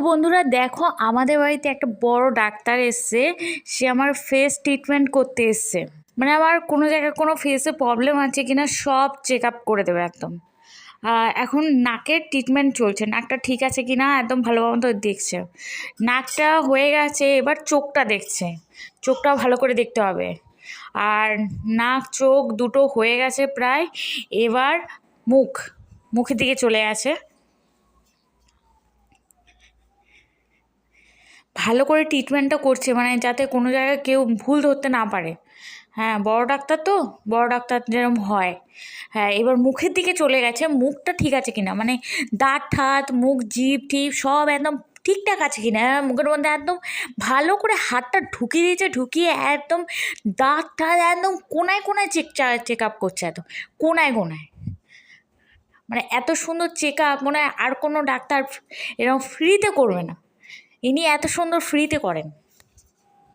বন্ধুরা দেখো, আমাদের বাড়িতে একটা বড় ডাক্তার এসছে। সে আমার ফেস ট্রিটমেন্ট করতে এসছে। মানে আমার কোনো জায়গায় কোনো ফেসে প্রবলেম আছে কিনা সব চেক আপ করে দেবে একদম। এখন নাকের ট্রিটমেন্ট চলছে, নাকটা ঠিক আছে কিনা একদম ভালো মতো দেখছে। নাকটা হয়ে গেছে, এবার চোখটা দেখছে। চোখটাও ভালো করে দেখতে হবে। আর নাক চোখ দুটো হয়ে গেছে প্রায়। এবার মুখের দিকে চলে গেছে। ভালো করে ট্রিটমেন্টটা করছে, মানে যাতে কোনো জায়গায় কেউ ভুল ধরতে না পারে। হ্যাঁ, বড় ডাক্তার তো, বড় ডাক্তার যেরকম হয়। হ্যাঁ, এবার মুখের দিকে চলে গেছে, মুখটা ঠিক আছে কিনা, মানে দাঁত ঠাত মুখ জিভ টিভ সব একদম ঠিকঠাক আছে কিনা। মুখের মধ্যে একদম ভালো করে হাতটা ঢুকিয়ে দিয়েছে, ঢুকিয়ে একদম দাঁত ঠাত একদম কোনায় কোনায় চেক আপ করছে, একদম কোনায় কোনায়। মানে এত সুন্দর চেক আপ মনে হয় আর কোনো ডাক্তার এরকম ফ্রিতে করবে না। ইনি এত সুন্দর ফ্রিতে করেন।